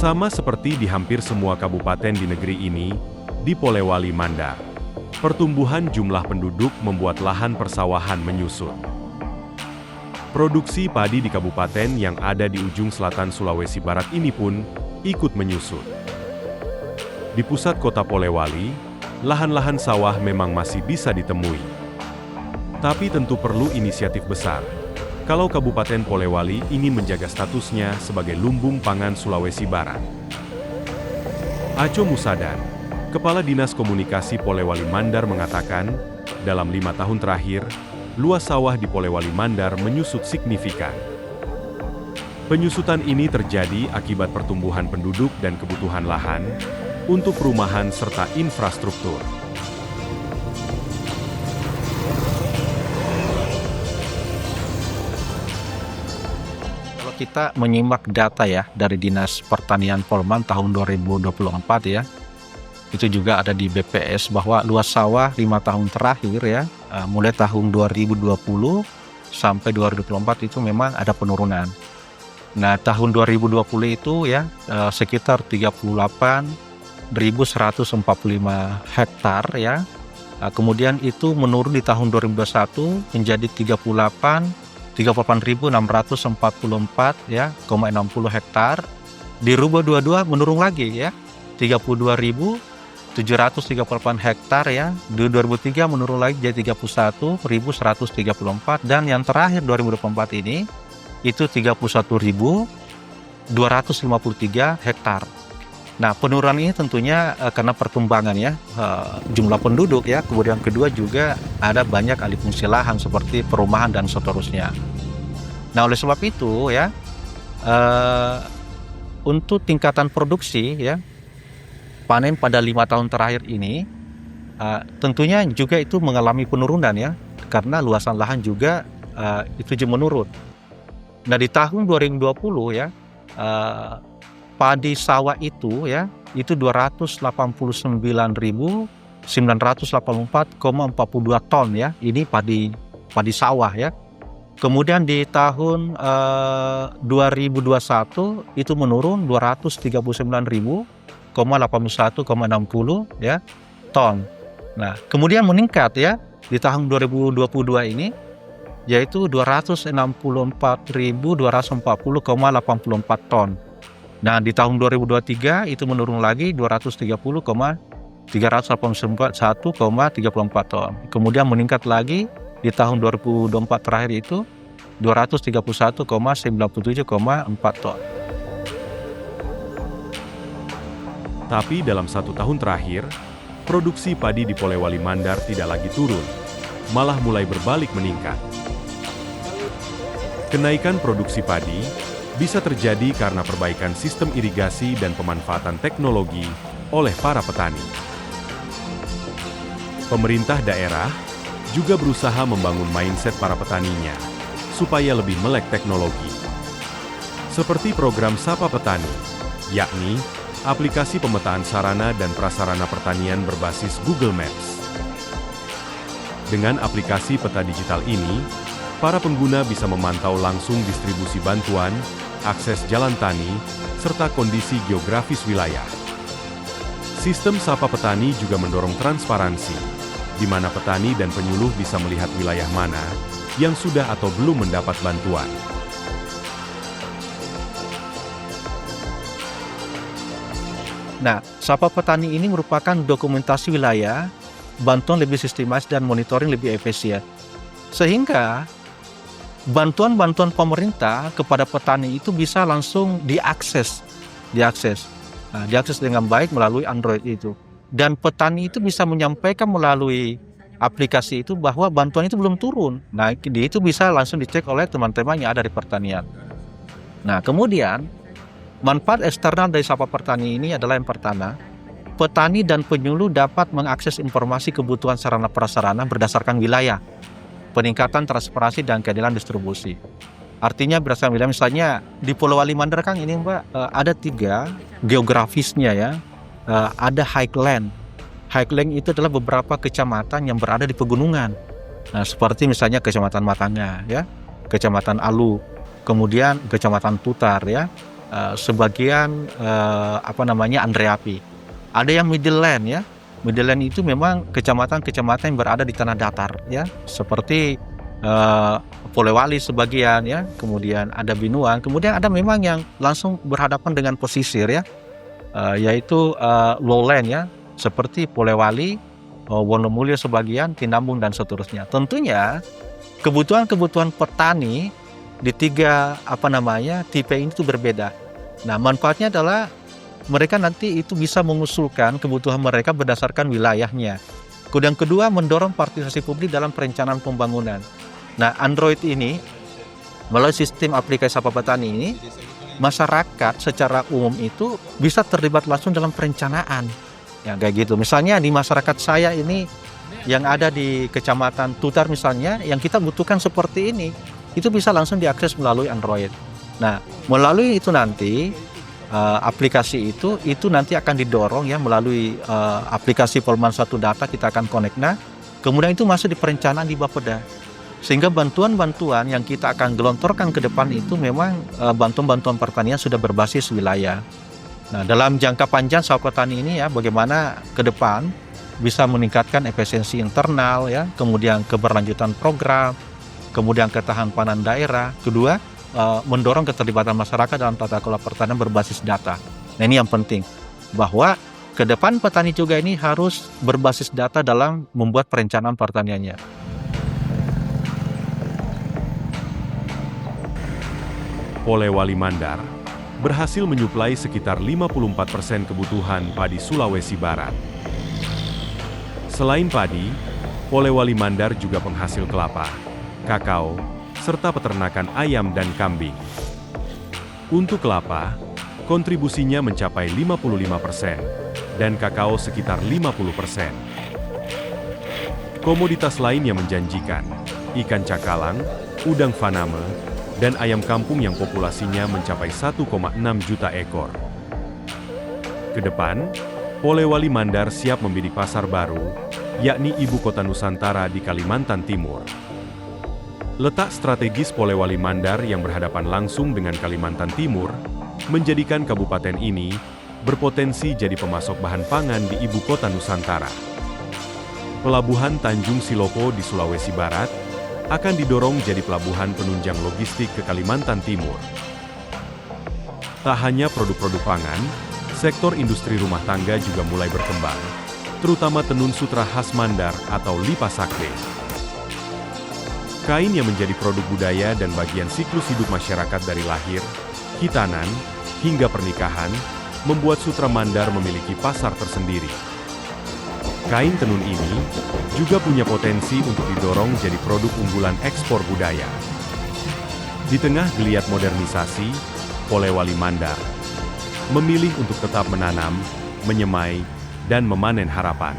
Sama seperti di hampir semua kabupaten di negeri ini, di Polewali Mandar, pertumbuhan jumlah penduduk membuat lahan persawahan menyusut. Produksi padi di kabupaten yang ada di ujung selatan Sulawesi Barat ini pun ikut menyusut. Di pusat kota Polewali, lahan-lahan sawah memang masih bisa ditemui. Tapi tentu perlu inisiatif besar kalau Kabupaten Polewali ingin menjaga statusnya sebagai lumbung pangan Sulawesi Barat. Aco Musadan, Kepala Dinas Komunikasi Polewali Mandar mengatakan, dalam 5 tahun terakhir, luas sawah di Polewali Mandar menyusut signifikan. Penyusutan ini terjadi akibat pertumbuhan penduduk dan kebutuhan lahan untuk perumahan serta infrastruktur. Kalau kita menyimak data ya dari Dinas Pertanian Polman tahun 2024 ya, itu juga ada di BPS bahwa luas sawah 5 tahun terakhir ya, mulai tahun 2020 sampai 2024 itu memang ada penurunan. Nah, tahun 2020 itu ya sekitar 38.145 hektar ya. Kemudian itu menurun di tahun 2021 menjadi 38.644 ya, 60 hektar. Di Rubo 22 menurun lagi ya, 32.738 hektar ya. Di 2003 menurun lagi jadi 31.134, dan yang terakhir 2024 ini itu 31.253 hektar. Nah, penurunan ini tentunya karena pertumbangan ya, jumlah penduduk ya, kemudian kedua juga ada banyak alih fungsi lahan seperti perumahan dan seterusnya. Nah, oleh sebab itu ya, untuk tingkatan produksi ya, panen pada 5 tahun terakhir ini tentunya juga itu mengalami penurunan ya, karena luasan lahan juga itu menurun. Nah, di tahun 2020 ya, padi sawah itu ya, itu 289.984,42 ton ya. Ini padi sawah ya. Kemudian di tahun 2021 itu menurun 239.081,60 ya ton. Nah, kemudian meningkat ya di tahun 2022 ini, yaitu 264.240,84 ton. Nah, di tahun 2023 itu menurun lagi 230,381,34 ton. Kemudian meningkat lagi di tahun 2024 terakhir itu 231,97,4 ton. Tapi dalam 1 tahun terakhir, produksi padi di Polewali Mandar tidak lagi turun, malah mulai berbalik meningkat. Kenaikan produksi padi bisa terjadi karena perbaikan sistem irigasi dan pemanfaatan teknologi oleh para petani. Pemerintah daerah juga berusaha membangun mindset para petaninya supaya lebih melek teknologi. Seperti program Sapa Petani, yakni aplikasi pemetaan sarana dan prasarana pertanian berbasis Google Maps. Dengan aplikasi peta digital ini, para pengguna bisa memantau langsung distribusi bantuan, akses jalan tani, serta kondisi geografis wilayah. Sistem Sapa Petani juga mendorong transparansi, di mana petani dan penyuluh bisa melihat wilayah mana yang sudah atau belum mendapat bantuan. Nah, Sapa Petani ini merupakan dokumentasi wilayah, bantuan lebih sistematis dan monitoring lebih efisien. Sehingga bantuan-bantuan pemerintah kepada petani itu bisa langsung diakses dengan baik melalui Android itu. Dan petani itu bisa menyampaikan melalui aplikasi itu bahwa bantuan itu belum turun. Nah, itu bisa langsung dicek oleh teman-teman yang ada di pertanian. Nah, kemudian manfaat eksternal dari Sapa Petani ini adalah yang pertama, petani dan penyuluh dapat mengakses informasi kebutuhan sarana prasarana berdasarkan wilayah, peningkatan transparansi dan keadilan distribusi. Artinya berdasarkan wilayah, misalnya di Polewali Mandar kan ini Mbak, ada 3 geografisnya ya. Ada highland. Highland itu adalah beberapa kecamatan yang berada di pegunungan. Nah, seperti misalnya Kecamatan Matanga ya, Kecamatan Alu, kemudian Kecamatan Tutar ya. sebagian Andreapi. Ada yang Midland ya. Midland itu memang kecamatan-kecamatan yang berada di tanah datar ya, seperti Polewali sebagian ya, kemudian ada Binuang, kemudian ada memang yang langsung berhadapan dengan pesisir ya, yaitu lowland ya, seperti Polewali, Wonomulyo sebagian, Tinambung dan seterusnya. Tentunya kebutuhan-kebutuhan petani di tiga tipe ini itu berbeda. Nah, manfaatnya adalah mereka nanti itu bisa mengusulkan kebutuhan mereka berdasarkan wilayahnya. Kemudian kedua, mendorong partisipasi publik dalam perencanaan pembangunan. Nah, Android ini melalui sistem aplikasi Sapa Petani ini, masyarakat secara umum itu bisa terlibat langsung dalam perencanaan. Ya, kayak gitu. Misalnya di masyarakat saya ini yang ada di Kecamatan Tutar misalnya, yang kita butuhkan seperti ini, itu bisa langsung diakses melalui Android. Nah, melalui itu nanti aplikasi itu nanti akan didorong ya melalui aplikasi Polman 1 Data, kita akan connect. Nah, kemudian itu masuk di perencanaan di Bapeda. Sehingga bantuan-bantuan yang kita akan gelontorkan ke depan itu memang bantuan-bantuan pertanian sudah berbasis wilayah. Nah, dalam jangka panjang Sapa Petani ini ya, bagaimana ke depan bisa meningkatkan efisiensi internal ya, kemudian keberlanjutan program, kemudian ketahanan pangan daerah. Kedua, mendorong keterlibatan masyarakat dalam tata kelola pertanian berbasis data. Nah, ini yang penting, bahwa ke depan petani juga ini harus berbasis data dalam membuat perencanaan pertaniannya. Polewali Mandar berhasil menyuplai sekitar 54% kebutuhan padi Sulawesi Barat. Selain padi, Polewali Mandar juga penghasil kelapa, kakao, serta peternakan ayam dan kambing. Untuk kelapa, kontribusinya mencapai 55% dan kakao sekitar 50%. Komoditas lain yang menjanjikan, ikan cakalang, udang faname, dan ayam kampung yang populasinya mencapai 1,6 juta ekor. Kedepan, Polewali Mandar siap membidik pasar baru, yakni Ibu Kota Nusantara di Kalimantan Timur. Letak strategis Polewali Mandar yang berhadapan langsung dengan Kalimantan Timur, menjadikan kabupaten ini berpotensi jadi pemasok bahan pangan di Ibu Kota Nusantara. Pelabuhan Tanjung Silopo di Sulawesi Barat akan didorong jadi pelabuhan penunjang logistik ke Kalimantan Timur. Tak hanya produk-produk pangan, sektor industri rumah tangga juga mulai berkembang, terutama tenun sutra khas Mandar atau lipa sakti. Kain yang menjadi produk budaya dan bagian siklus hidup masyarakat dari lahir, hitanan, hingga pernikahan, membuat sutra Mandar memiliki pasar tersendiri. Kain tenun ini juga punya potensi untuk didorong jadi produk unggulan ekspor budaya. Di tengah geliat modernisasi, Polewali Mandar memilih untuk tetap menanam, menyemai, dan memanen harapan.